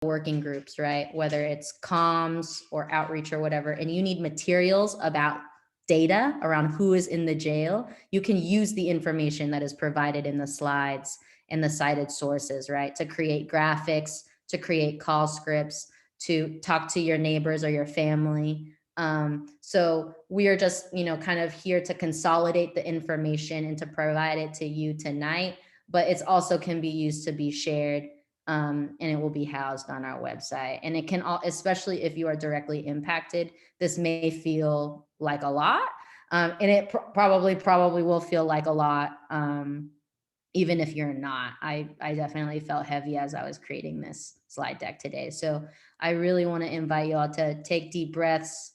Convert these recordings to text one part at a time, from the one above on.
working groups, right? Whether it's comms or outreach or whatever, and you need materials about data around who is in the jail, you can use the information that is provided in the slides and the cited sources, right? To create graphics, to create call scripts, to talk to your neighbors or your family. So we are just, kind of here to consolidate the information and to provide it to you tonight, but it's also can be used to be shared, and it will be housed on our website. And it can, especially if you are directly impacted, this may feel like a lot, and it probably will feel like a lot, even if you're not. I definitely felt heavy as I was creating this slide deck today. So I really want to invite you all to take deep breaths,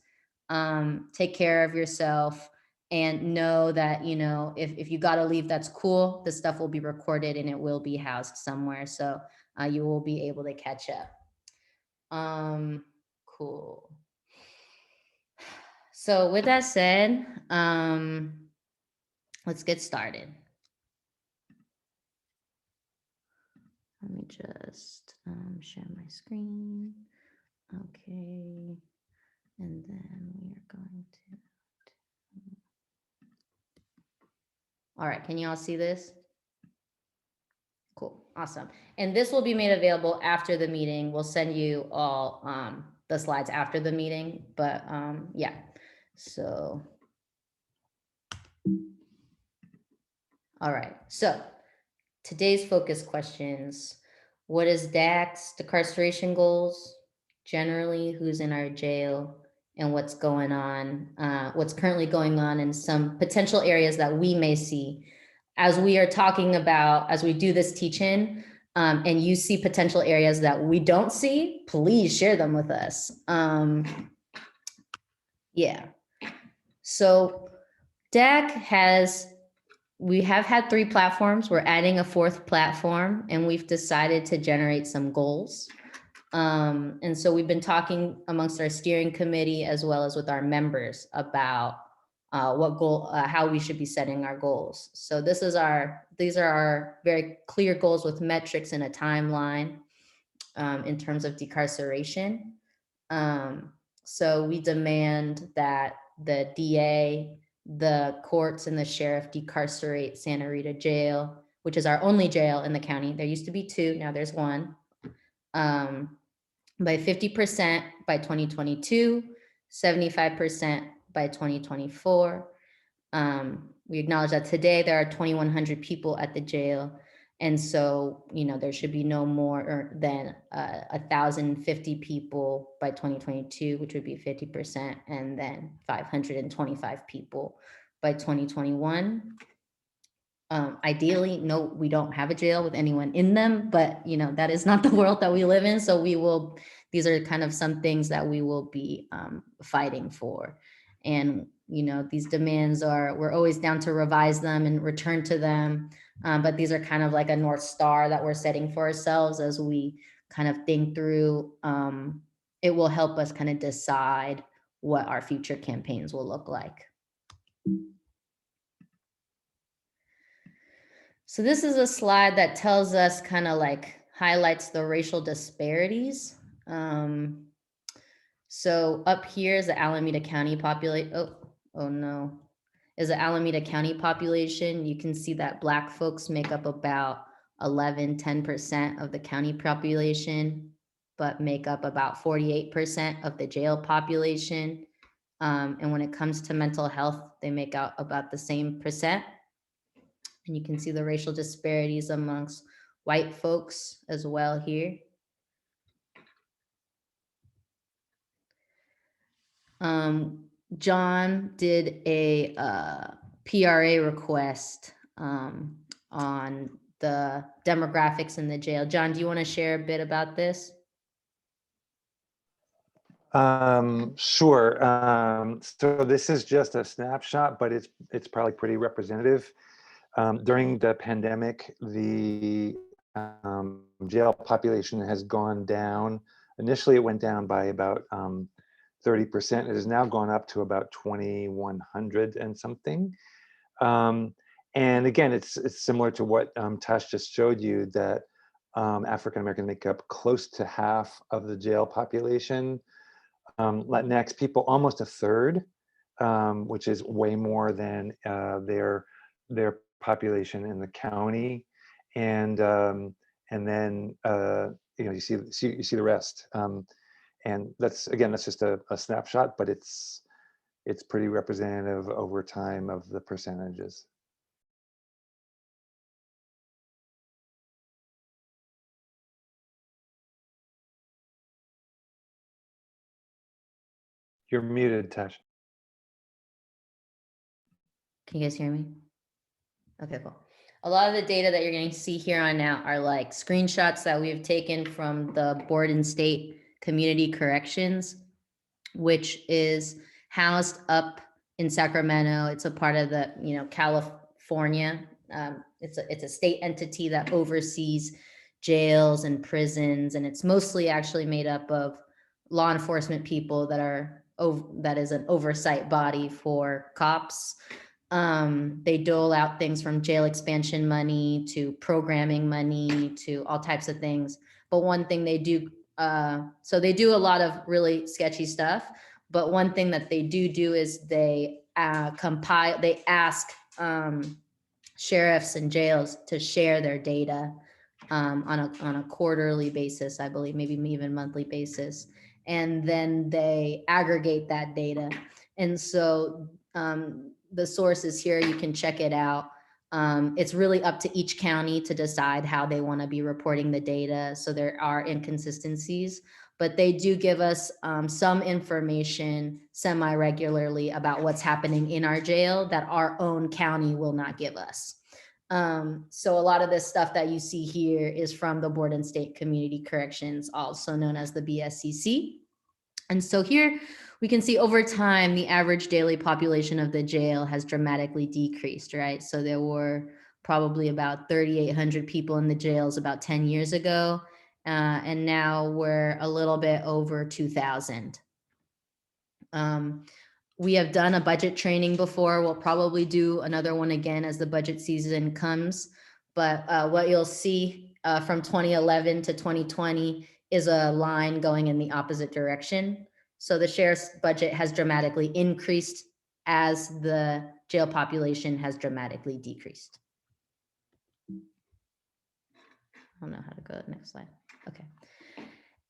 take care of yourself, and know that, if you got to leave, that's cool. This stuff will be recorded and it will be housed somewhere. So you will be able to catch up. Cool. So with that said, let's get started. Let me just share my screen. Okay. And then we are going to. All right, can you all see this? Cool, awesome. And this will be made available after the meeting. We'll send you all the slides after the meeting, but yeah, so. All right, so today's focus questions: what is DAC's decarceration goals? Generally, who's in our jail, and what's going on, what's currently going on in some potential areas that we may see as we are talking about, as we do this teach-in, and you see potential areas that we don't see, please share them with us. Yeah, so DAC we have had 3 platforms. We're adding a 4th platform, and we've decided to generate some goals. And so we've been talking amongst our steering committee as well as with our members about how we should be setting our goals. So these are our very clear goals with metrics and a timeline in terms of decarceration. So we demand that the DA, the courts, and the sheriff decarcerate Santa Rita Jail, which is our only jail in the county. There used to be 2, now there's 1. By 50% by 2022, 75% by 2024. We acknowledge that today there are 2,100 people at the jail. And so, there should be no more than 1,050 people by 2022, which would be 50%, and then 525 people by 2021. Ideally, no, we don't have a jail with anyone in them, but that is not the world that we live in. So these are kind of some things that we will be fighting for. And, these demands we're always down to revise them and return to them. But these are kind of like a North Star that we're setting for ourselves as we kind of think through. It will help us kind of decide what our future campaigns will look like. So this is a slide that tells us kind of like highlights the racial disparities. So up here is the Alameda County population. Oh no, is the Alameda County population. You can see that Black folks make up about 10% of the county population, but make up about 48% of the jail population. And when it comes to mental health, they make out about the same percent. And you can see the racial disparities amongst white folks as well here. John did a PRA request on the demographics in the jail. John, do you want to share a bit about this? Sure. So this is just a snapshot, but it's probably pretty representative. During the pandemic, the jail population has gone down. Initially, it went down by about 30%. It has now gone up to about 2,100 and something. And again, it's similar to what Tash just showed you, that African Americans make up close to half of the jail population. Latinx people, almost a third, which is way more than their population in the county. And then you see the rest. And that's just a snapshot, but it's pretty representative over time of the percentages. You're muted, Tash. Can you guys hear me? Okay, cool. A lot of the data that you're going to see here on out are like screenshots that we have taken from the Board and State Community Corrections, which is housed up in Sacramento. It's a part of the, California. It's a state entity that oversees jails and prisons, and it's mostly actually made up of law enforcement people that is an oversight body for cops. They dole out things from jail expansion money to programming money to all types of things. But one thing they do, so they do a lot of really sketchy stuff. But one thing that they do is they ask sheriffs and jails to share their data on a quarterly basis, I believe, maybe even monthly basis. And then they aggregate that data. And so the source is here, you can check it out. It's really up to each county to decide how they want to be reporting the data. So there are inconsistencies, but they do give us some information semi-regularly about what's happening in our jail that our own county will not give us. So a lot of this stuff that you see here is from the Board and State Community Corrections, also known as the BSCC. And so here we can see over time, the average daily population of the jail has dramatically decreased, right? So there were probably about 3,800 people in the jails about 10 years ago. And now we're a little bit over 2,000. We have done a budget training before. We'll probably do another one again as the budget season comes. But what you'll see from 2011 to 2020 is a line going in the opposite direction. So the sheriff's budget has dramatically increased as the jail population has dramatically decreased. I don't know how to go to the next slide. Okay.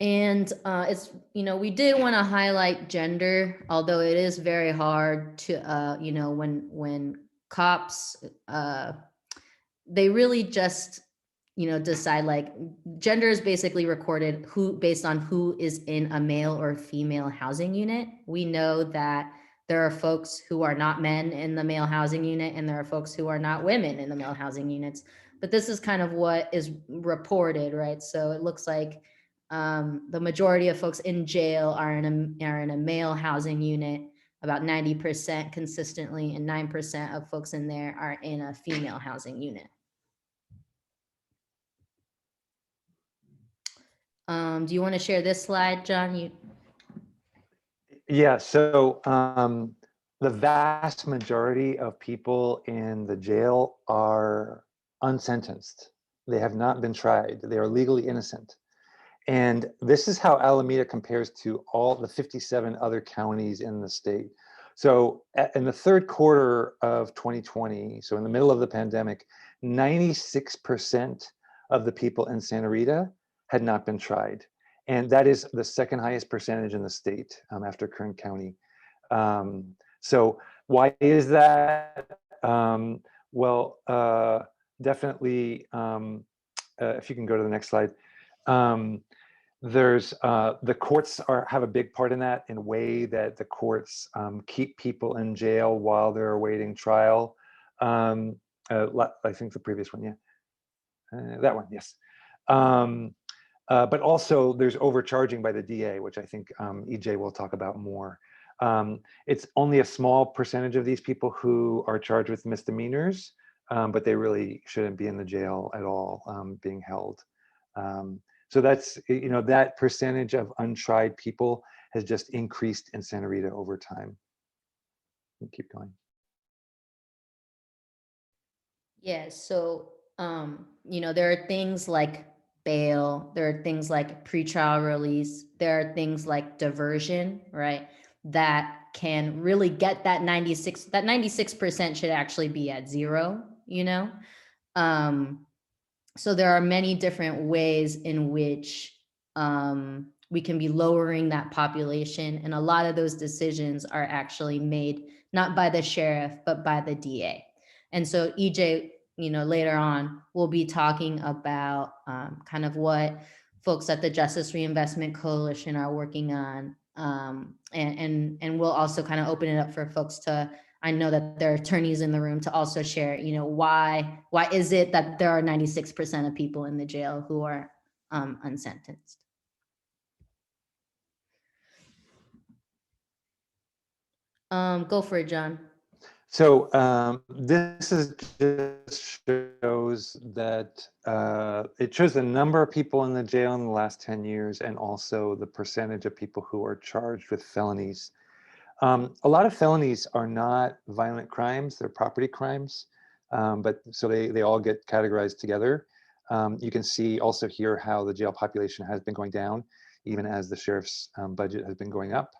And it's, we did want to highlight gender, although it is very hard to, when cops, they really just, decide, like, gender is basically recorded based on who is in a male or female housing unit. We know that there are folks who are not men in the male housing unit, and there are folks who are not women in the male housing units. But this is kind of what is reported, right? So it looks like the majority of folks in jail are in a male housing unit, about 90% consistently, and 9% of folks in there are in a female housing unit. Do you want to share this slide, John? Yeah, so the vast majority of people in the jail are unsentenced. They have not been tried. They are legally innocent. And this is how Alameda compares to all the 57 other counties in the state. So in the third quarter of 2020, so in the middle of the pandemic, 96% of the people in Santa Rita had not been tried. And that is the second highest percentage in the state after Kern County. So why is that? Definitely, if you can go to the next slide. There's the courts have a big part in that, in a way that the courts keep people in jail while they're awaiting trial. I think the previous one, yeah, that one, yes. But also there's overcharging by the DA, which I think EJ will talk about more. It's only a small percentage of these people who are charged with misdemeanors, but they really shouldn't be in the jail at all, being held. So that's, that percentage of untried people has just increased in Santa Rita over time. Keep going. Yeah, so, there are things like bail. There are things like pretrial release. There are things like diversion, right? That can really get that 96% should actually be at zero, you know? So there are many different ways in which we can be lowering that population. And a lot of those decisions are actually made not by the sheriff, but by the DA. And so EJ, later on, will be talking about kind of what folks at the Justice Reinvestment Coalition are working on. And we'll also kind of open it up for folks to, I know that there are attorneys in the room, to also share, why is it that there are 96% of people in the jail who are unsentenced? Go for it, John. So this is just shows that it shows the number of people in the jail in the last 10 years and also the percentage of people who are charged with felonies. A lot of felonies are not violent crimes, they're property crimes, but so they all get categorized together. You can see also here how the jail population has been going down, even as the sheriff's budget has been going up.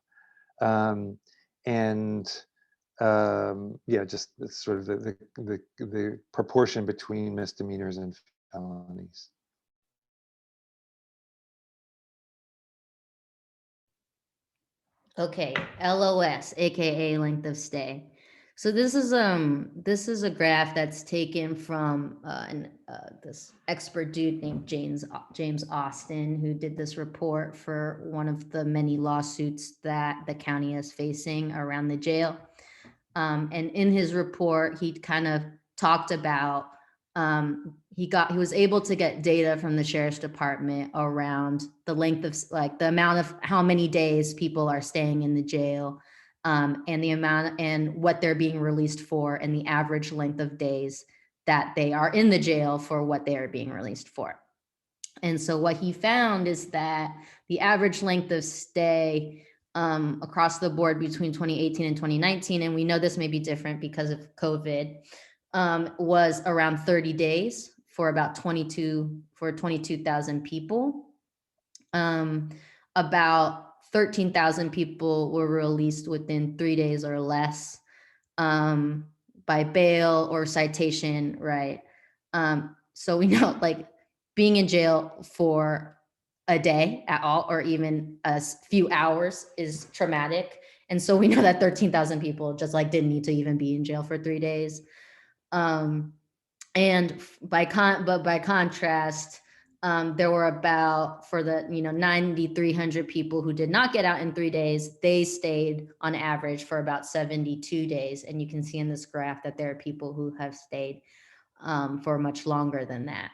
Yeah, just sort of the proportion between misdemeanors and felonies. Okay, LOS, aka length of stay. So this is a graph that's taken from this expert dude named James Austin, who did this report for one of the many lawsuits that the county is facing around the jail. And in his report, he kind of talked about he was able to get data from the sheriff's department around the length of, like, the amount of how many days people are staying in the jail, and the amount and what they're being released for, and the average length of days that they are in the jail for what they are being released for. And so what he found is that the average length of stay across the board between 2018 and 2019, and we know this may be different because of COVID, was around 30 days for about 22,000 people. About 13,000 people were released within 3 days or less by bail or citation, right? So we know, like, being in jail for a day at all, or even a few hours, is traumatic. And so we know that 13,000 people just didn't need to even be in jail for 3 days. And by contrast, there were about, for the 9,300 people who did not get out in 3 days, they stayed on average for about 72 days. And you can see in this graph that there are people who have stayed for much longer than that.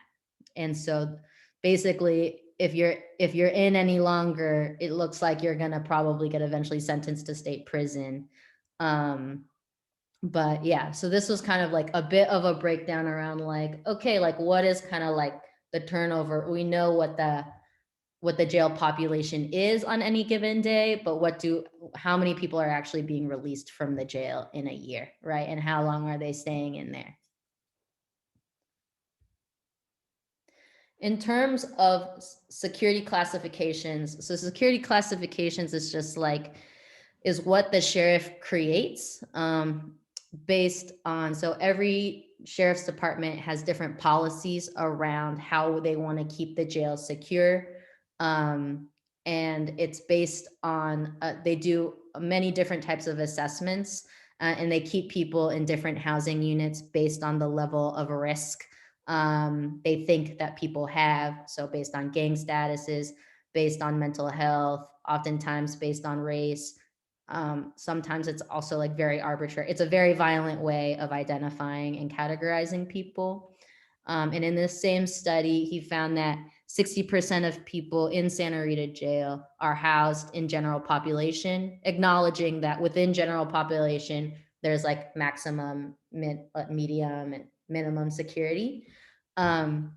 And so basically, if you're in any longer, it looks like you're gonna probably get eventually sentenced to state prison. But yeah, so this was kind of like a bit of a breakdown around, like, okay, like, what is kind of like the turnover? We know what the jail population is on any given day, but how many people are actually being released from the jail in a year, right? And how long are they staying in there? In terms of security classifications, so security classifications is just is what the sheriff creates based on, so every sheriff's department has different policies around how they want to keep the jail secure. And it's based on, they do many different types of assessments, and they keep people in different housing units based on the level of risk they think that people have. So based on gang statuses, based on mental health, oftentimes based on race. Sometimes it's also very arbitrary. It's a very violent way of identifying and categorizing people. And in this same study, he found that 60% of people in Santa Rita Jail are housed in general population, acknowledging that within general population, there's maximum, medium, and minimum security. And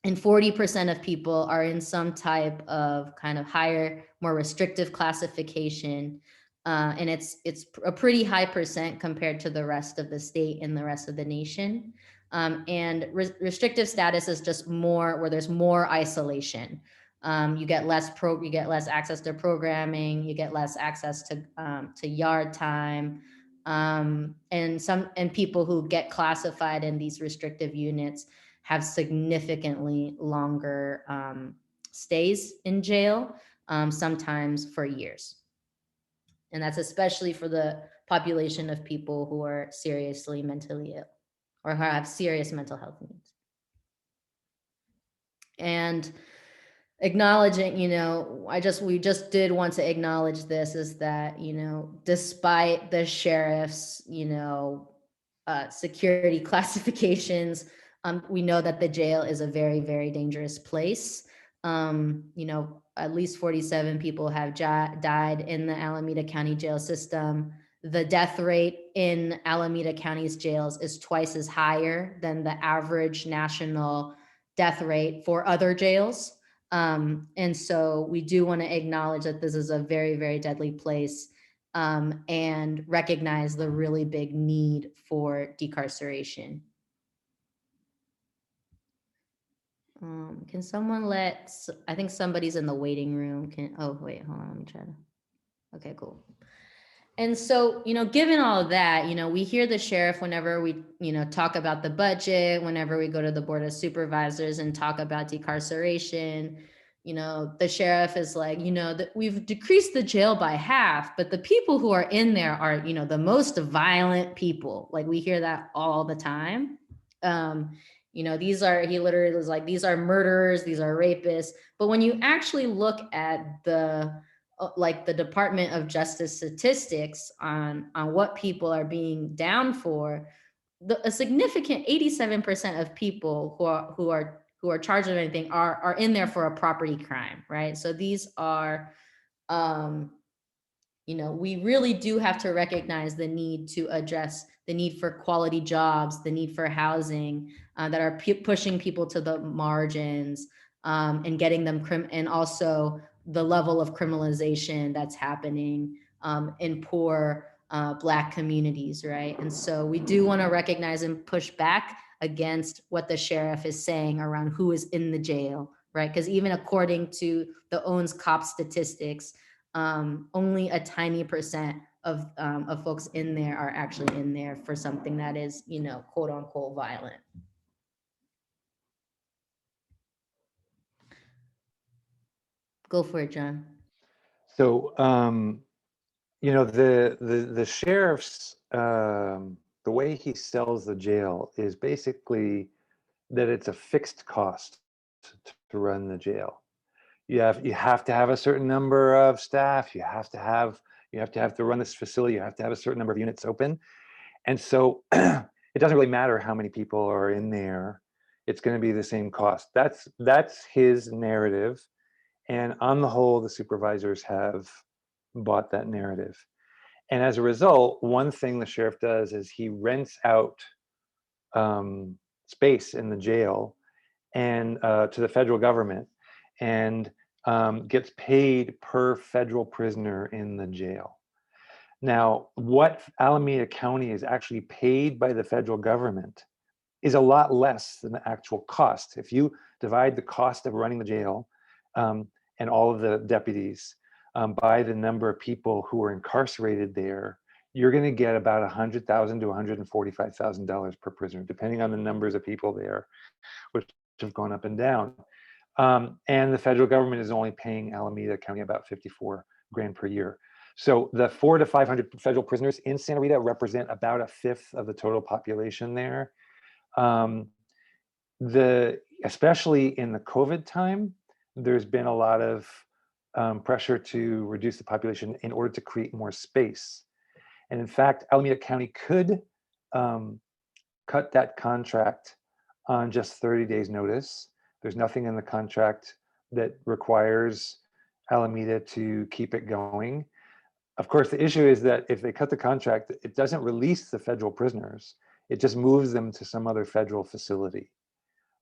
40% of people are in some type of kind of higher, more restrictive classification. And it's a pretty high percent compared to the rest of the state and the rest of the nation. And restrictive status is just more where there's more isolation. You get less access to programming, you get less access to yard time. And people who get classified in these restrictive units have significantly longer stays in jail, sometimes for years. And that's especially for the population of people who are seriously mentally ill or who have serious mental health needs. And acknowledging, we just did want to acknowledge this, is that, despite the sheriff's, security classifications, we know that the jail is a very, very dangerous place. At least 47 people have died in the Alameda County jail system. The death rate in Alameda County's jails is twice as higher than the average national death rate for other jails. And so we do want to acknowledge that this is a very, very deadly place, and recognize the really big need for decarceration. Can someone I think somebody's in the waiting room. Oh, wait, hold on, let me try to. Okay, cool. And so, given all of that, we hear the sheriff whenever we, talk about the budget, whenever we go to the board of supervisors and talk about decarceration, the sheriff is like, that we've decreased the jail by half, but the people who are in there are, the most violent people. Like, we hear that all the time. He literally was like, these are murderers, these are rapists. But when you actually look at the Department of Justice statistics on what people are being down for, a significant 87% of people who are charged with anything are in there for a property crime, right? So these are, we really do have to recognize the need to address the need for quality jobs, the need for housing, that are pushing people to the margins, and getting them and also the level of criminalization that's happening in poor Black communities, right? And so we do want to recognize and push back against what the sheriff is saying around who is in the jail, right? Because even according to the OWN's COP statistics, only a tiny percent of folks in there are actually in there for something that is, quote unquote, violent. Go for it, John. So, the sheriff's, the way he sells the jail is basically that it's a fixed cost to run the jail. You have to have a certain number of staff. You have to run this facility. You have to have a certain number of units open. And so it doesn't really matter how many people are in there. It's going to be the same cost. That's his narrative. And on the whole, the supervisors have bought that narrative. And as a result, one thing the sheriff does is he rents out space in the jail and to the federal government, and gets paid per federal prisoner in the jail. Now, what Alameda County is actually paid by the federal government is a lot less than the actual cost. If you divide the cost of running the jail and all of the deputies by the number of people who are incarcerated there, you're going to get about $100,000 to $145,000 per prisoner, depending on the numbers of people there, which have gone up and down. And the federal government is only paying Alameda County about $54 grand per year. So the 400 to 500 federal prisoners in Santa Rita represent about a fifth of the total population there. Especially in the COVID time, there's been a lot of pressure to reduce the population in order to create more space. And in fact, Alameda County could cut that contract on just 30 days notice. There's nothing in the contract that requires Alameda to keep it going. Of course, the issue is that if they cut the contract, it doesn't release the federal prisoners. It just moves them to some other federal facility.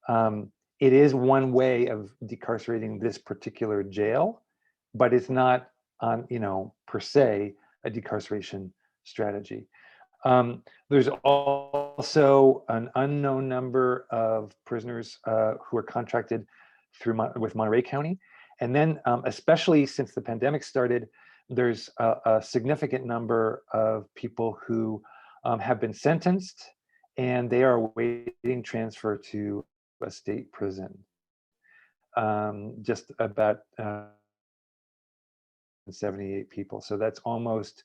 It is one way of decarcerating this particular jail, but it's not on, per se, a decarceration strategy. There's also an unknown number of prisoners who are contracted with Monterey County. And then, especially since the pandemic started, there's a significant number of people who have been sentenced and they are awaiting transfer to a state prison. Just about 78 people. So that's almost,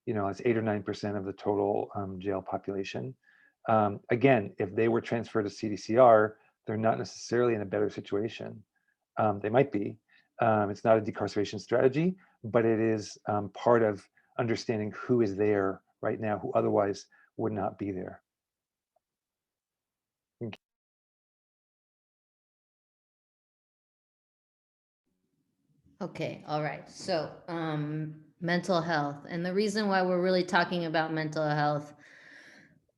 it's 8 or 9% of the total jail population. Again, if they were transferred to CDCR, they're not necessarily in a better situation. They might be. It's not a decarceration strategy, but it is part of understanding who is there right now who otherwise would not be there. Okay, all right. So mental health. And the reason why we're really talking about mental health,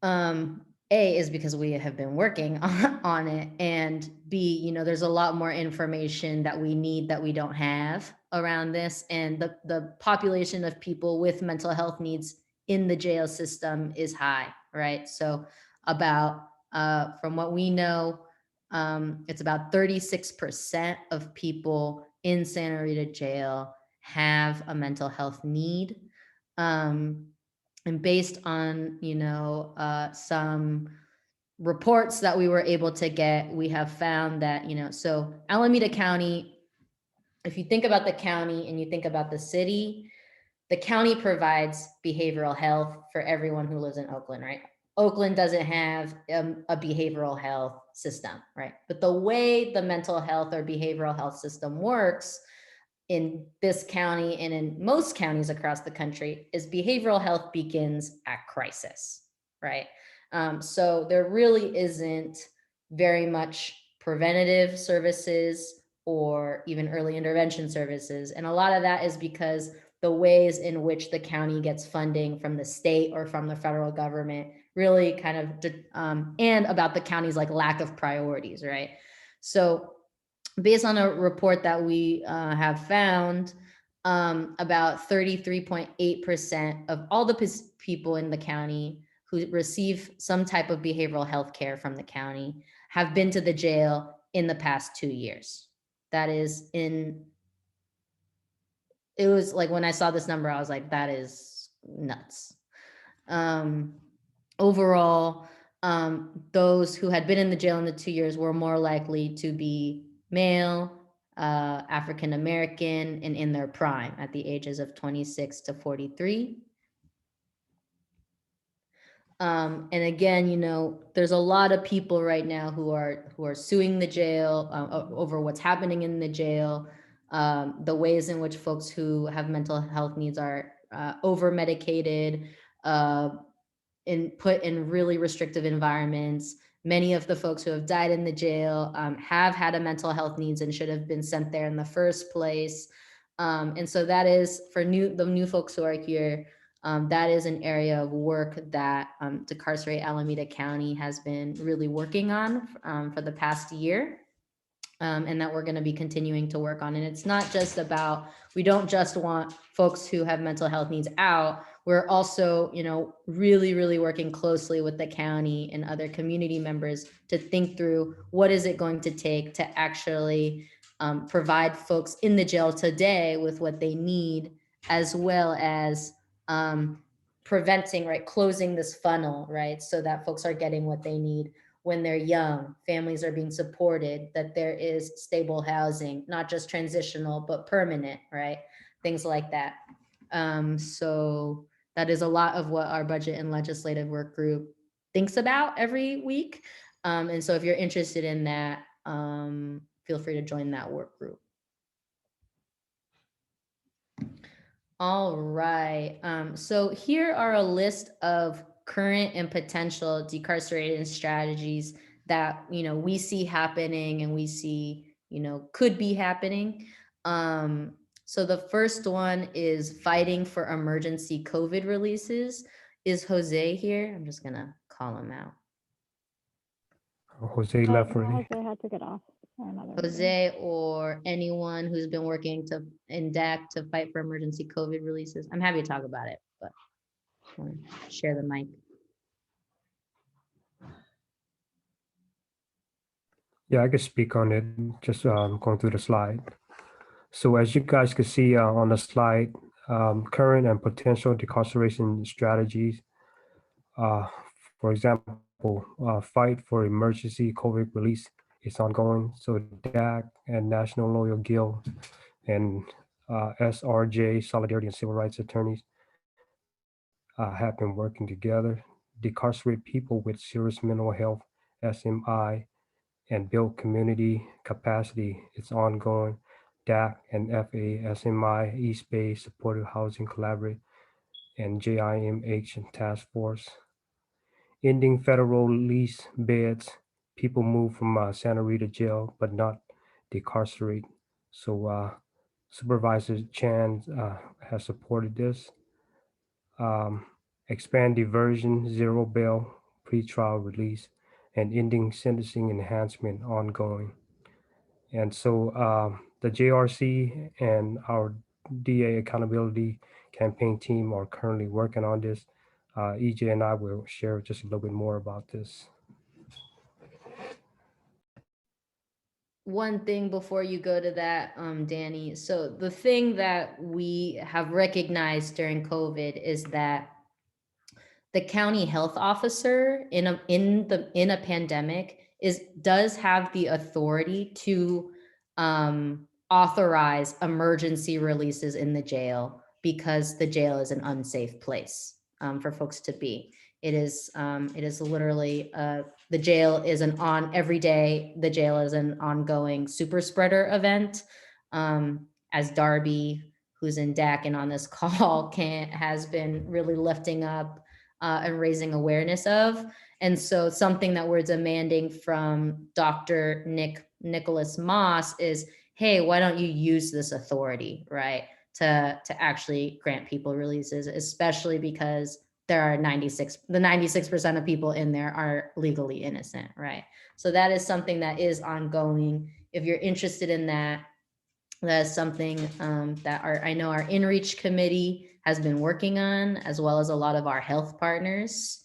A, is because we have been working on it, and B, there's a lot more information that we need that we don't have around this. And the population of people with mental health needs in the jail system is high, right? So about, from what we know, it's about 36% of people in Santa Rita Jail have a mental health need. And based on, some reports that we were able to get, we have found that, so Alameda County, if you think about the county and you think about the city, the county provides behavioral health for everyone who lives in Oakland, right? Oakland doesn't have a behavioral health system, right? But the way the mental health or behavioral health system works in this county and in most counties across the country is behavioral health begins at crisis, right? So there really isn't very much preventative services or even early intervention services. And a lot of that is because the ways in which the county gets funding from the state or from the federal government really kind of, and about the county's like lack of priorities, right? So based on a report that we have found, about 33.8% of all the people in the county who receive some type of behavioral health care from the county have been to the jail in the past 2 years. That is it was like when I saw this number, I was like, that is nuts. Overall, those who had been in the jail in the 2 years were more likely to be male, African American, and in their prime at the ages of 26 to 43. And again, there's a lot of people right now who are suing the jail over what's happening in the jail, the ways in which folks who have mental health needs are over medicated, put in really restrictive environments. Many of the folks who have died in the jail have had a mental health needs and should have been sent there in the first place. And so that is for the new folks who are here. That is an area of work that Decarcerate Alameda County has been really working on for the past year. And that we're going to be continuing to work on. And it's not just about, we don't just want folks who have mental health needs out. We're also, really, really working closely with the county and other community members to think through what is it going to take to actually provide folks in the jail today with what they need, as well as preventing, right, closing this funnel, right, so that folks are getting what they need when they're young, families are being supported, that there is stable housing, not just transitional, but permanent, right? Things like that. So that is a lot of what our budget and legislative work group thinks about every week. And so if you're interested in that, feel free to join that work group. All right. So here are a list of current and potential decarceration strategies that we see happening and we see could be happening. So the first one is fighting for emergency COVID releases. Is Jose here? I'm just gonna call him out. Jose left already. Jose had to get off. Jose or anyone who's been working in DAC to fight for emergency COVID releases. I'm happy to talk about it, but Or share the mic. Yeah, I could speak on it, just going through the slide. So as you guys can see on the slide, current and potential decarceration strategies. For example, fight for emergency COVID release is ongoing. So DAC and National Loyal Guild and SRJ, Solidarity and Civil Rights Attorneys, have been working together. Decarcerate people with serious mental health, SMI, and build community capacity. It's ongoing. DAC and FASMI, East Bay Supportive Housing Collaborative, and JIMH and Task Force. Ending federal lease beds. People move from Santa Rita Jail, but not decarcerate. So Supervisor Chan has supported this. Expand diversion, zero bail, pretrial release, and ending sentencing enhancement ongoing. And so the JRC and our DA accountability campaign team are currently working on this. EJ and I will share just a little bit more about this. One thing before you go to that, Danny. So the thing that we have recognized during COVID is that the county health officer in a pandemic does have the authority to authorize emergency releases in the jail because the jail is an unsafe place for folks to be. It is literally the jail is every day. The jail is an ongoing super spreader event. As Darby, who's in DAC and on this call, has been really lifting up and raising awareness of. And so something that we're demanding from Dr. Nicholas Moss is, hey, why don't you use this authority, right, to actually grant people releases, especially because there are 96% of people in there are legally innocent, right? So that is something that is ongoing. If you're interested in that, that is something that I know our InReach committee has been working on, as well as a lot of our health partners.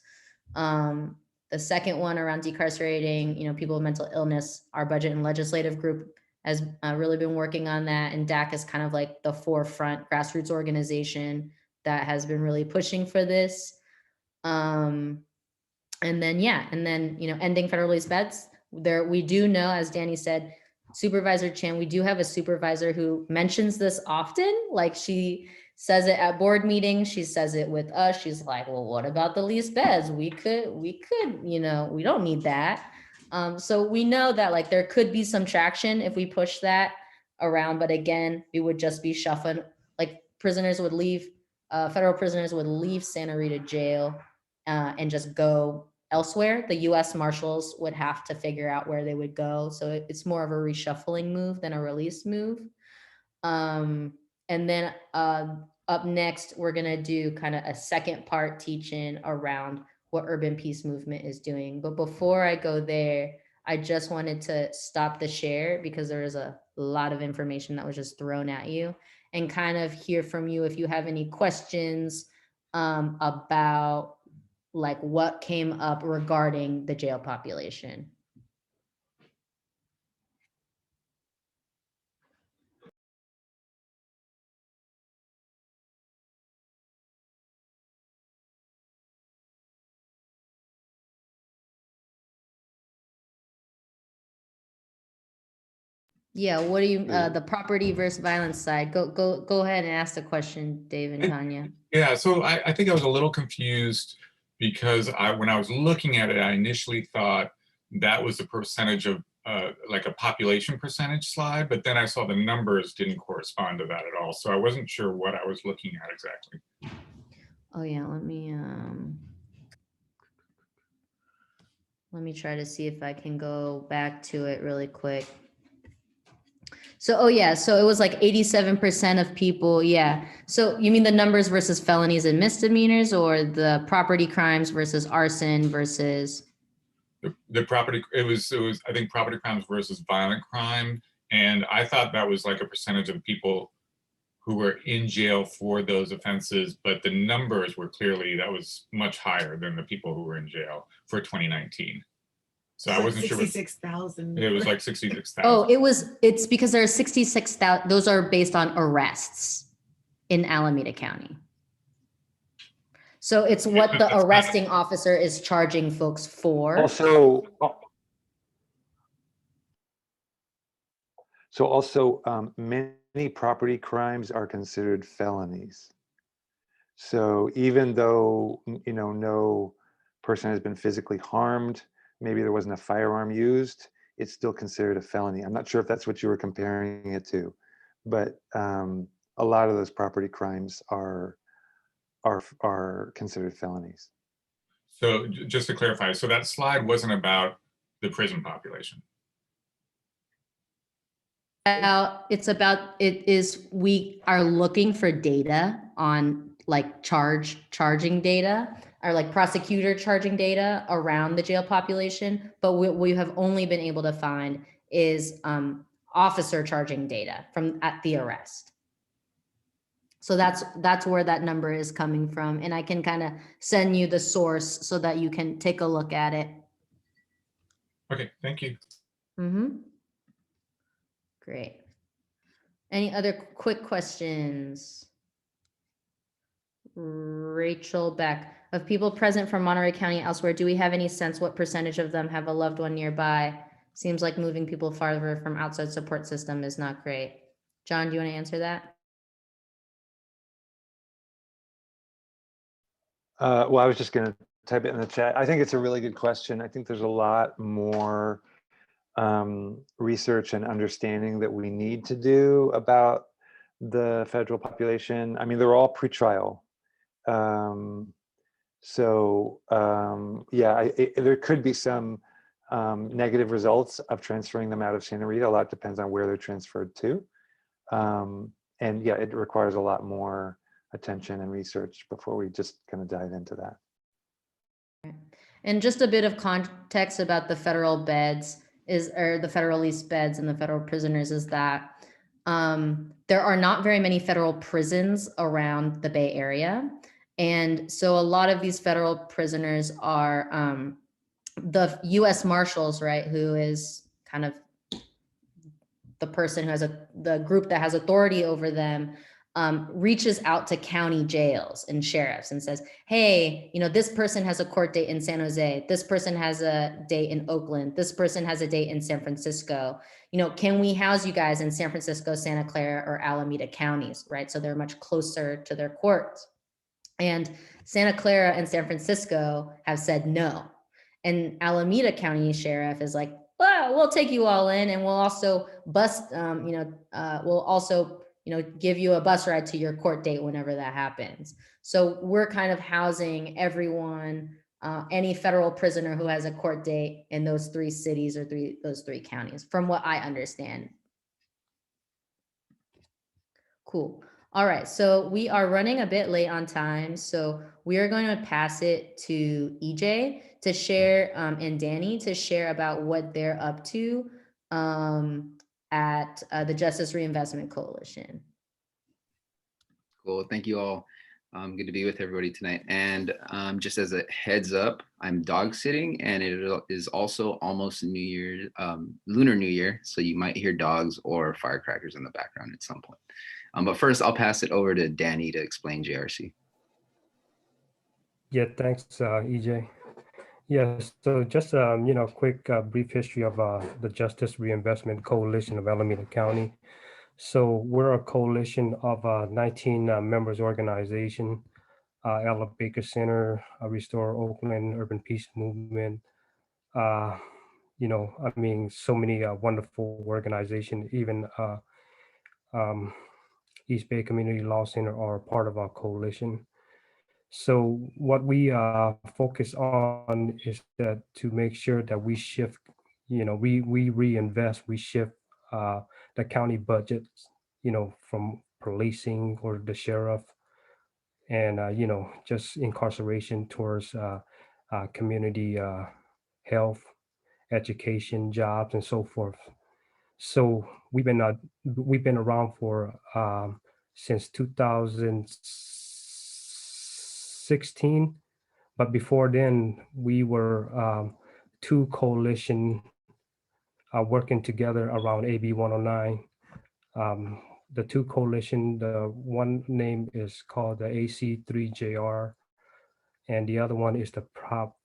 The second one around decarcerating, people with mental illness, our budget and legislative group has really been working on that. And DAC is kind of like the forefront grassroots organization that has been really pushing for this. And then, ending federal lease beds. We do know, as Danny said, Supervisor Chan, we do have a supervisor who mentions this often. Like, she says it at board meetings. She says it with us. She's like, well, what about the lease beds? We could, we don't need that. So we know that like there could be some traction if we push that around, but again, we would just be shuffling, like prisoners would leave, federal prisoners would leave Santa Rita Jail and just go elsewhere. The U.S. Marshals would have to figure out where they would go. So it's more of a reshuffling move than a release move. And then up next, we're gonna do kind of a second part teaching around what Urban Peace Movement is doing. But before I go there, I just wanted to stop the share because there is a lot of information that was just thrown at you, and kind of hear from you if you have any questions about like what came up regarding the jail population. Yeah, what do you, the property versus violence side? Go ahead and ask the question, Dave and Tanya. Yeah, so I think I was a little confused because when I was looking at it, I initially thought that was the percentage of like a population percentage slide, but then I saw the numbers didn't correspond to that at all. So I wasn't sure what I was looking at exactly. Oh yeah, let me try to see if I can go back to it really quick. So, oh yeah, so it was like 87% of people, yeah. So you mean the numbers versus felonies and misdemeanors, or the property crimes versus arson versus? The property, it was I think property crimes versus violent crime. And I thought that was like a percentage of people who were in jail for those offenses, but the numbers were clearly, that was much higher than the people who were in jail for 2019. So I wasn't sure. 66,000. It was like 66,000. Oh, it's because there are 66,000, those are based on arrests in Alameda County. So it's what the arresting officer is charging folks for. Also, many property crimes are considered felonies. So even though, no person has been physically harmed, maybe there wasn't a firearm used, it's still considered a felony. I'm not sure if that's what you were comparing it to, but a lot of those property crimes are considered felonies. So just to clarify, so that slide wasn't about the prison population. We are looking for data on like charging data, or like prosecutor charging data around the jail population. But what we have only been able to find is officer charging data from at the arrest. So that's where that number is coming from. And I can kind of send you the source so that you can take a look at it. Okay, thank you. Mm-hmm. Great. Any other quick questions? Rachel Beck, of people present from Monterey County elsewhere, do we have any sense what percentage of them have a loved one nearby? Seems like moving people farther from outside support system is not great. John, do you want to answer that? Well, I was just going to type it in the chat. I think it's a really good question. I think there's a lot more research and understanding that we need to do about the federal population. I mean, they're all pretrial. There could be some negative results of transferring them out of Santa Rita. A lot depends on where they're transferred to. It requires a lot more attention and research before we just kind of dive into that. And just a bit of context about the federal beds the federal leased beds and the federal prisoners is that there are not very many federal prisons around the Bay Area. And so a lot of these federal prisoners are the U.S. Marshals, right, who is kind of the person who has the group that has authority over them, reaches out to county jails and sheriffs and says, hey, this person has a court date in San Jose. This person has a date in Oakland. This person has a date in San Francisco. Can we house you guys in San Francisco, Santa Clara, or Alameda counties, right? So they're much closer to their courts. And Santa Clara and San Francisco have said no. And Alameda County Sheriff is like, well, we'll take you all in, and we'll also give you a bus ride to your court date whenever that happens. So we're kind of housing everyone, any federal prisoner who has a court date in those three cities or those three counties, from what I understand. Cool. All right, so we are running a bit late on time, so we are going to pass it to EJ to share and Danny to share about what they're up to at the Justice Reinvestment Coalition. Cool. Thank you all. Good to be with everybody tonight. And just as a heads up, I'm dog sitting, and it is also almost New Year, Lunar New Year. So you might hear dogs or firecrackers in the background at some point. But first, I'll pass it over to Danny to explain JRC. Yeah, thanks, EJ. Yes, so just quick brief history of the Justice Reinvestment Coalition of Alameda County. So we're a coalition of 19 members organization, Ella Baker Center, Restore Oakland, Urban Peace Movement. So many wonderful organizations, even East Bay Community Law Center are part of our coalition. So what we focus on is that to make sure that we shift, we reinvest, we shift the county budgets, from policing or the sheriff and, just incarceration towards community health, education, jobs, and so forth. So we've been around for since 2016. But before then, we were two coalition working together around AB 109. The two coalition, the one name is called the AC3JR, and the other one is the Prop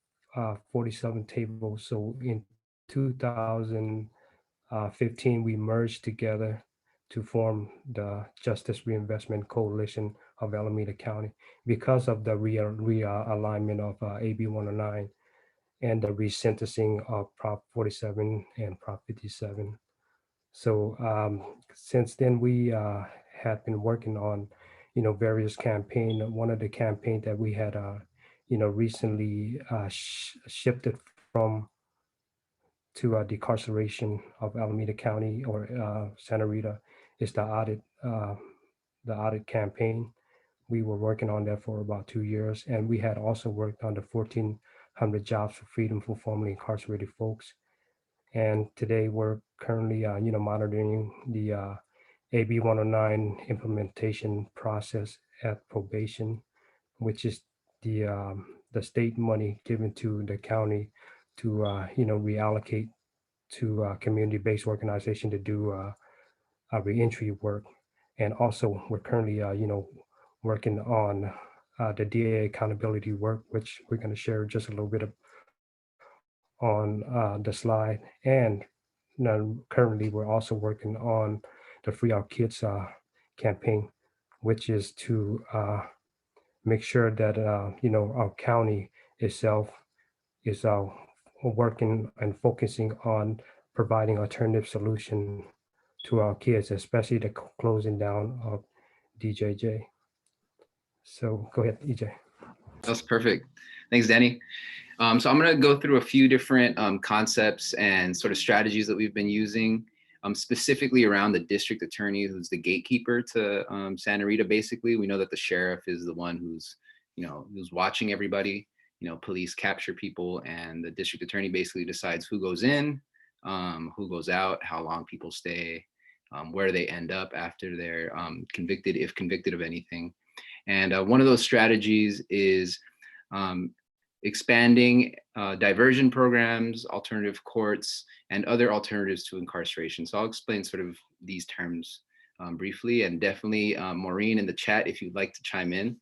47 table. So in 2015, we merged together to form the Justice Reinvestment Coalition of Alameda County because of the realignment of AB 109 and the resentencing of Prop 47 and Prop 57. So since then, we had been working on, various campaign. One of the campaign that we had, recently shifted from to decarceration of Alameda County or Santa Rita is the audit campaign. We were working on that for about 2 years, and we had also worked on the 1,400 jobs for freedom for formerly incarcerated folks. And today we're currently, monitoring the AB 109 implementation process at probation, which is the state money given to the county to, reallocate to community-based organization to do reentry work. And also we're currently, working on the DA accountability work, which we're going to share just a little bit on the slide. And currently we're also working on the Free Our Kids campaign, which is to make sure that our county itself is working and focusing on providing alternative solution to our kids, especially the closing down of DJJ. So go ahead, EJ. That's perfect. Thanks, Danny. So I'm going to go through a few different concepts and sort of strategies that we've been using, specifically around the district attorney, who's the gatekeeper to Santa Rita. Basically, we know that the sheriff is the one who's watching everybody. Police capture people, and the district attorney basically decides who goes in, who goes out, how long people stay, where they end up after they're convicted, if convicted of anything. And one of those strategies is expanding diversion programs, alternative courts, and other alternatives to incarceration. So I'll explain sort of these terms briefly, and definitely Maureen in the chat, if you'd like to chime in.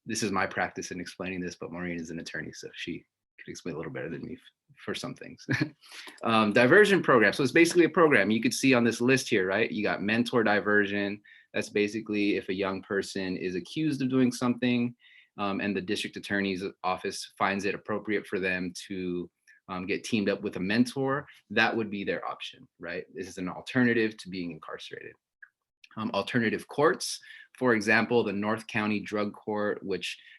This is my practice in explaining this, but Maureen is an attorney, so she could explain a little better than me for some things. Diversion program. So it's basically a program you could see on this list here, right? You got mentor diversion. That's basically if a young person is accused of doing something and the district attorney's office finds it appropriate for them to get teamed up with a mentor, that would be their option, right? This is an alternative to being incarcerated. Alternative courts, for example, the North County Drug Court,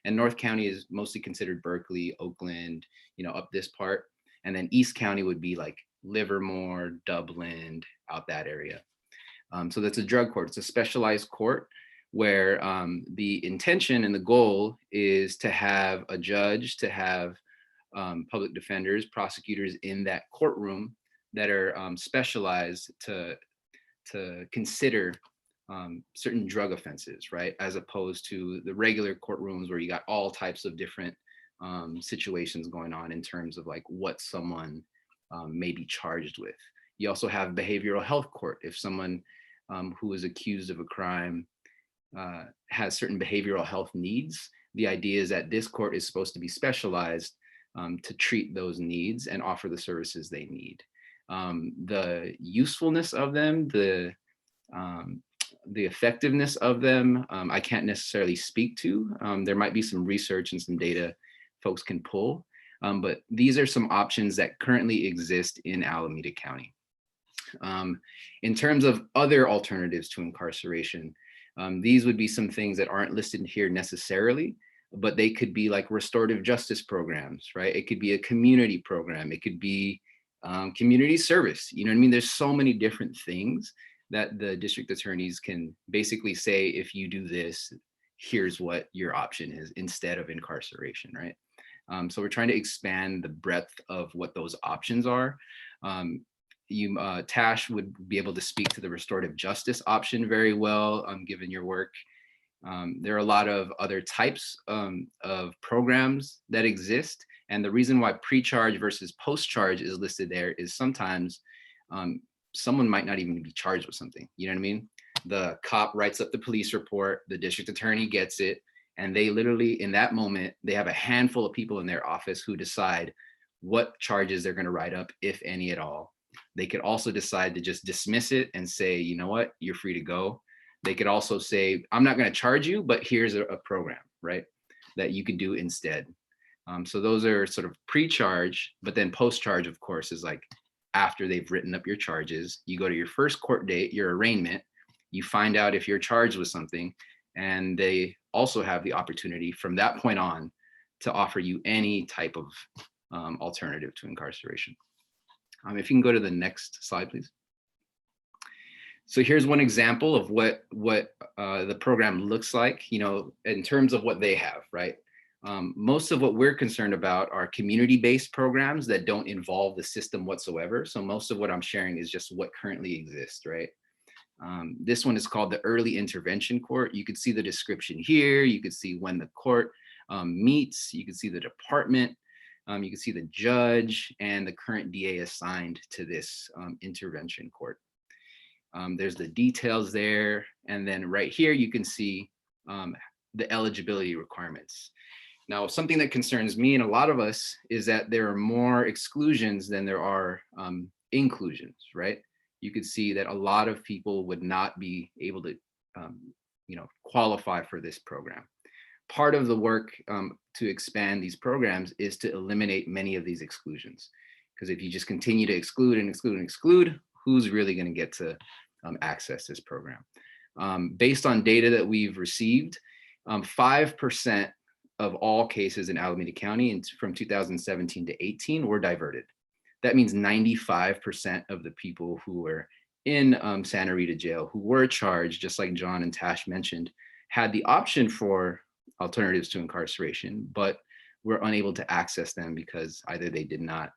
and North County is mostly considered Berkeley, Oakland, up this part. And then East County would be like Livermore, Dublin, out that area. So that's a drug court. It's a specialized court where the intention and the goal is to have a judge, to have public defenders, prosecutors in that courtroom that are specialized to consider certain drug offenses, right? As opposed to the regular courtrooms where you got all types of different situations going on in terms of like what someone may be charged with. You also have behavioral health court. If someone who is accused of a crime has certain behavioral health needs, the idea is that this court is supposed to be specialized to treat those needs and offer the services they need. The usefulness of them, the effectiveness of them, I can't necessarily speak to. There might be some research and some data folks can pull, but these are some options that currently exist in Alameda County. In terms of other alternatives to incarceration, these would be some things that aren't listed here necessarily, but they could be like restorative justice programs, right? It could be a community program. It could be community service. You know what I mean? There's so many different things that the district attorneys can basically say, if you do this, here's what your option is instead of incarceration, right? So we're trying to expand the breadth of what those options are. Tash would be able to speak to the restorative justice option very well, given your work. There are a lot of other types of programs that exist. And the reason why pre-charge versus post-charge is listed there is sometimes someone might not even be charged with something. You know what I mean? The cop writes up the police report, the district attorney gets it, and they literally, in that moment, they have a handful of people in their office who decide what charges they're going to write up, if any at all. They could also decide to just dismiss it and say, you know what, you're free to go. They could also say, I'm not going to charge you, but here's a program, right, that you can do instead. So those are sort of pre-charge, but then post-charge, of course, is like after they've written up your charges. You go to your first court date, your arraignment, you find out if you're charged with something, and they also have the opportunity from that point on to offer you any type of alternative to incarceration. If you can go to the next slide, please. So here's one example of what the program looks like, you know, in terms of what they have, right? Most of what we're concerned about are community-based programs that don't involve the system whatsoever. So most of what I'm sharing is just what currently exists, right? This one is called the Early Intervention Court. You can see the description here. You can see when the court meets. You can see the department. You can see the judge and the current DA assigned to this intervention court. There's the details there. And then right here, you can see the eligibility requirements. Now, something that concerns me and a lot of us is that there are more exclusions than there are inclusions, right? You could see that a lot of people would not be able to, you know, qualify for this program. Part of the work to expand these programs is to eliminate many of these exclusions. Because if you just continue to exclude and exclude and exclude, who's really going to get to access this program? Based on data that we've received, 5% of all cases in Alameda County from 2017 to 18 were diverted. That means 95% of the people who were in Santa Rita Jail, who were charged, just like John and Tash mentioned, had the option for alternatives to incarceration, but were unable to access them because either they did not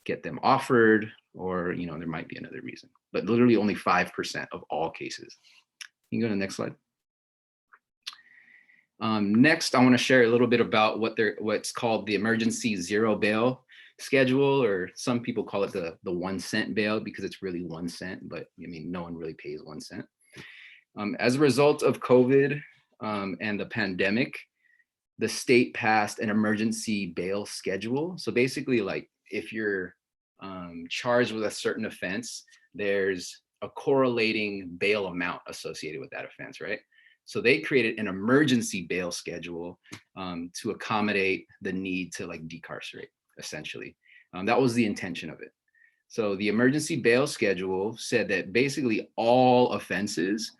get them offered, or, you know, there might be another reason. But literally only 5% of all cases. You can go to the next slide. Next, I want to share a little bit about what's called the emergency zero bail schedule, or some people call it the 1 cent bail because it's really 1 cent, but I mean, no one really pays 1 cent. As a result of COVID and the pandemic, the state passed an emergency bail schedule. So basically, like, if you're charged with a certain offense, there's a correlating bail amount associated with that offense, right? So they created an emergency bail schedule to accommodate the need to, like, decarcerate, essentially. That was the intention of it. So the emergency bail schedule said that basically all offenses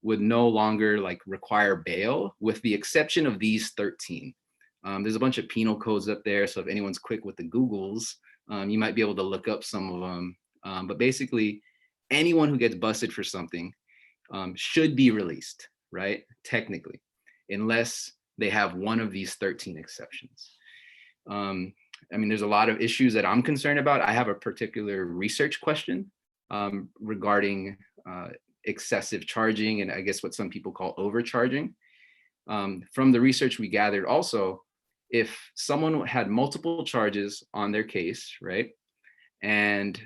would no longer, like, require bail, with the exception of these 13. There's a bunch of penal codes up there, so if anyone's quick with the Googles, you might be able to look up some of them. But basically, anyone who gets busted for something should be released, right? Technically, unless they have one of these 13 exceptions. I mean, there's a lot of issues that I'm concerned about. I have a particular research question regarding excessive charging, and I guess what some people call overcharging. From the research we gathered also, if someone had multiple charges on their case, right, and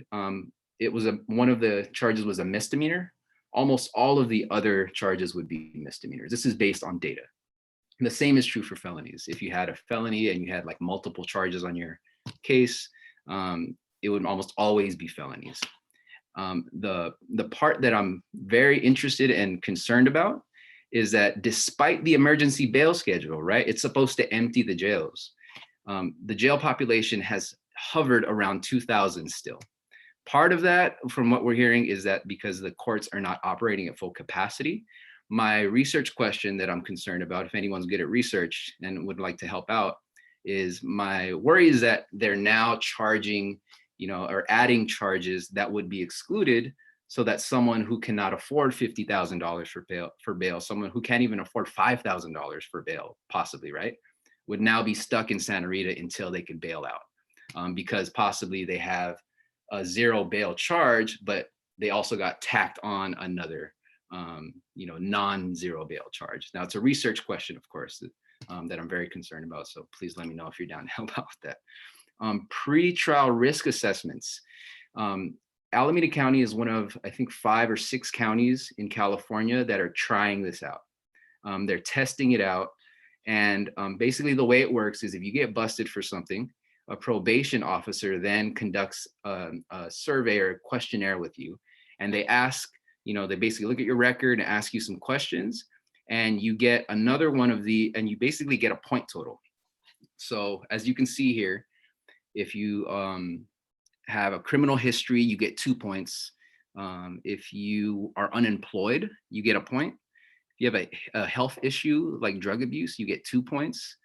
it was one of the charges was a misdemeanor, almost all of the other charges would be misdemeanors. This is based on data. And the same is true for felonies. If you had a felony and you had, like, multiple charges on your case, it would almost always be felonies. The part that I'm very interested and concerned about is that despite the emergency bail schedule, right, it's supposed to empty the jails. The jail population has hovered around 2,000 still. Part of that, from what we're hearing, is that because the courts are not operating at full capacity. My research question that I'm concerned about, if anyone's good at research and would like to help out, is my worry is that they're now charging, you know, or adding charges that would be excluded, so that someone who cannot afford $50,000 for bail, someone who can't even afford $5,000 for bail, possibly, right, would now be stuck in Santa Rita until they can bail out, because possibly they have a zero bail charge, but they also got tacked on another, non-zero bail charge. Now it's a research question, of course, that I'm very concerned about. So please let me know if you're down to help out with that. Pre-trial risk assessments. Alameda County is one of, I think, 5 or 6 counties in California that are trying this out. They're testing it out. And basically the way it works is if you get busted for something, a probation officer then conducts a survey or a questionnaire with you. And they ask, they basically look at your record and ask you some questions, and you get another one of and you basically get a point total. So as you can see here, if you have a criminal history, you get 2 points. If you are unemployed, you get a point. If you have a health issue like drug abuse, you get 2 points.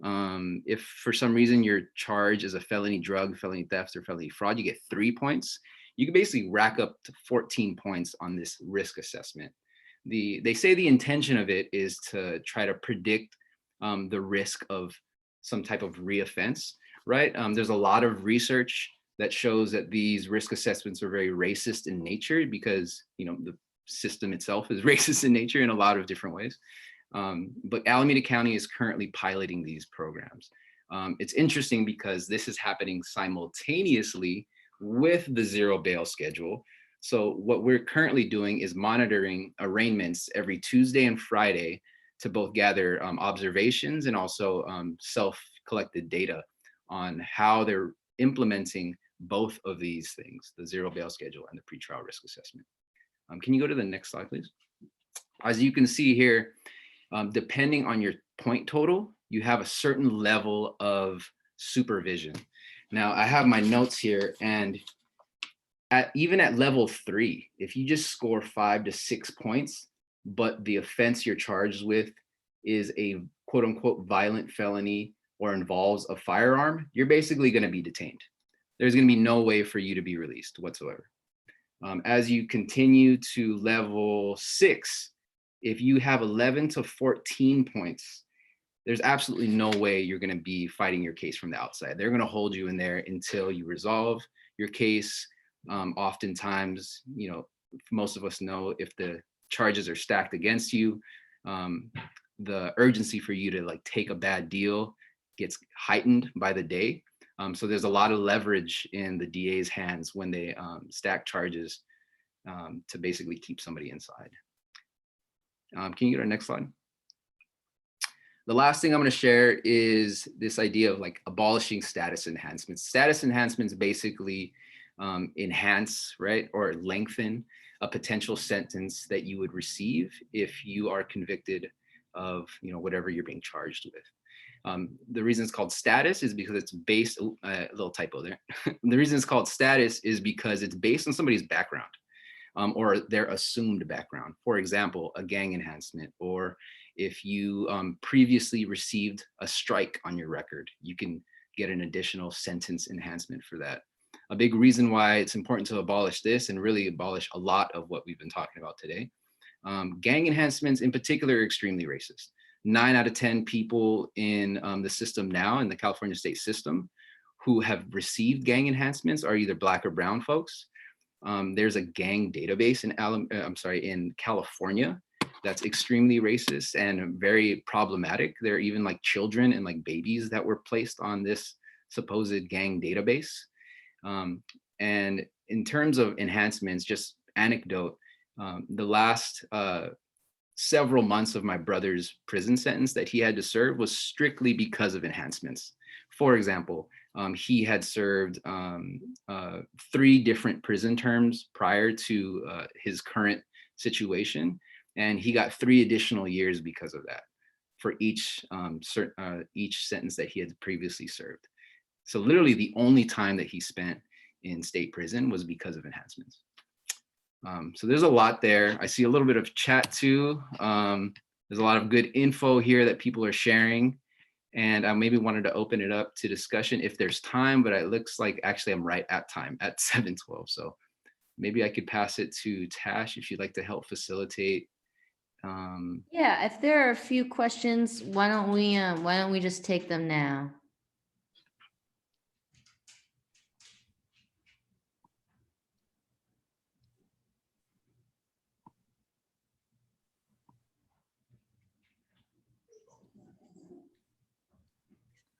If for some reason your charge is a felony drug, felony theft, or felony fraud, you get 3 points. You can basically rack up to 14 points on this risk assessment. They say the intention of it is to try to predict the risk of some type of reoffense, right? There's a lot of research that shows that these risk assessments are very racist in nature because, the system itself is racist in nature in a lot of different ways. But Alameda County is currently piloting these programs. It's interesting because this is happening simultaneously with the zero bail schedule. So what we're currently doing is monitoring arraignments every Tuesday and Friday to both gather observations and also self-collected data on how they're implementing both of these things, the zero bail schedule and the pretrial risk assessment. Can you go to the next slide, please? As you can see here, depending on your point total, you have a certain level of supervision. Now I have my notes here, and even at level 3, if you just score 5 to 6 points, but the offense you're charged with is a quote unquote violent felony or involves a firearm, you're basically going to be detained. There's going to be no way for you to be released whatsoever. As you continue to level 6, if you have 11 to 14 points, there's absolutely no way you're going to be fighting your case from the outside. They're going to hold you in there until you resolve your case. Oftentimes, most of us know if the charges are stacked against you, the urgency for you to take a bad deal gets heightened by the day. So there's a lot of leverage in the DA's hands when they stack charges to basically keep somebody inside. Can you go to the next slide? The last thing I'm going to share is this idea of abolishing status enhancements. Status enhancements basically enhance, right, or lengthen a potential sentence that you would receive if you are convicted of, whatever you're being charged with. The reason it's called status is because it's based, a little typo there. The reason it's called status is because it's based on somebody's background or their assumed background. For example, a gang enhancement, or if you previously received a strike on your record, you can get an additional sentence enhancement for that. A big reason why it's important to abolish this and really abolish a lot of what we've been talking about today. Gang enhancements in particular are extremely racist. 9 out of 10 people in the system now, in the California state system, who have received gang enhancements are either Black or brown folks. There's a gang database in California that's extremely racist and very problematic. There are even children and babies that were placed on this supposed gang database. And in terms of enhancements, just anecdote, the last several months of my brother's prison sentence that he had to serve was strictly because of enhancements. For example, he had served 3 different prison terms prior to his current situation, and he got 3 additional years because of that for each sentence that he had previously served. So literally the only time that he spent in state prison was because of enhancements. So there's a lot there. I see a little bit of chat too. There's a lot of good info here that people are sharing. And I maybe wanted to open it up to discussion if there's time, but it looks like actually I'm right at time at 7:12. So maybe I could pass it to Tash if you'd like to help facilitate. Yeah, if there are a few questions, why don't we just take them now?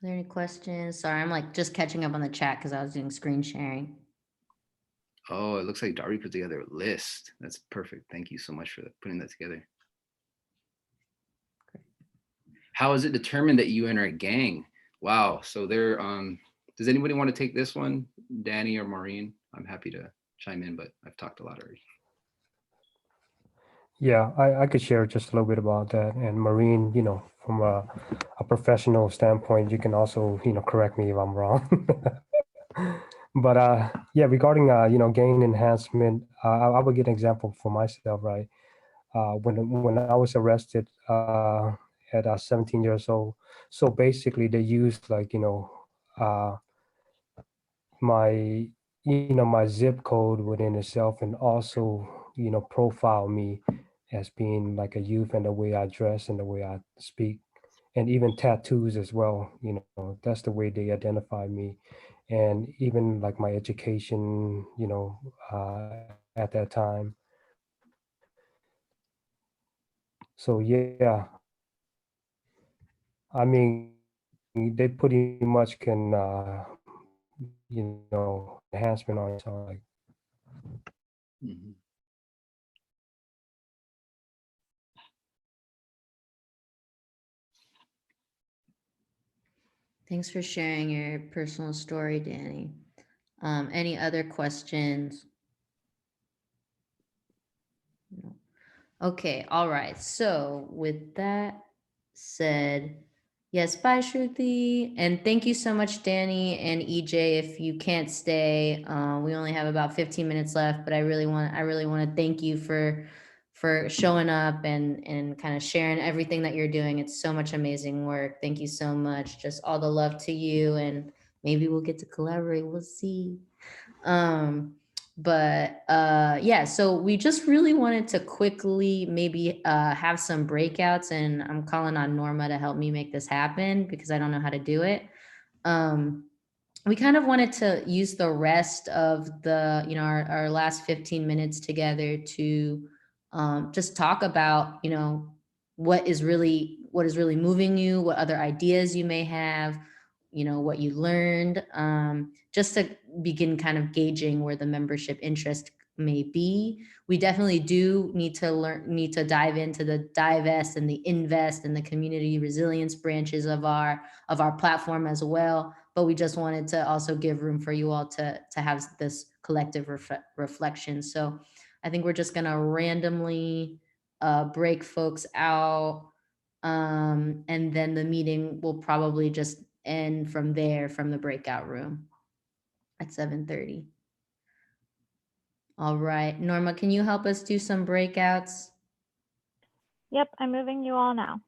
there any questions? Sorry, I'm like just catching up on the chat because I was doing screen sharing. Oh, it looks like Dari put together a list. That's perfect. Thank you so much for putting that together. How is it determined that you enter a gang? Wow. So there, does anybody want to take this one? Danny or Maureen? I'm happy to chime in, but I've talked a lot already. Yeah, I could share just a little bit about that. And Maureen, from a professional standpoint, you can also, correct me if I'm wrong. But yeah, regarding gain enhancement, I would get an example for myself, right? When I was arrested at 17 years old, so basically they used like my my zip code within itself, and also profile me as being like a youth, and the way I dress and the way I speak, and even tattoos as well. That's the way they identify me, and even like my education, at that time. So yeah, I mean, they pretty much can enhancement on its own, like. Mhm. Thanks for sharing your personal story, Danny. Any other questions? No. Okay, all right. So with that said, yes, bye, Shruti. And thank you so much, Danny and EJ. If you can't stay, we only have about 15 minutes left, but I really want to thank you for showing up and kind of sharing everything that you're doing. It's so much amazing work. Thank you so much. Just all the love to you, and maybe we'll get to collaborate. We'll see. But yeah, so we just really wanted to quickly maybe have some breakouts, and I'm calling on Norma to help me make this happen because I don't know how to do it. We kind of wanted to use the rest of the our last 15 minutes together to just talk about what is really moving you, what other ideas you may have, what you learned, just to begin kind of gauging where the membership interest may be. We definitely do need to dive into the divest and the invest and the community resilience branches of our platform as well. But we just wanted to also give room for you all to have this collective reflection. So I think we're just gonna randomly break folks out, and then the meeting will probably just end from there, from the breakout room at 7:30. All right, Norma, can you help us do some breakouts? Yep, I'm moving you all now.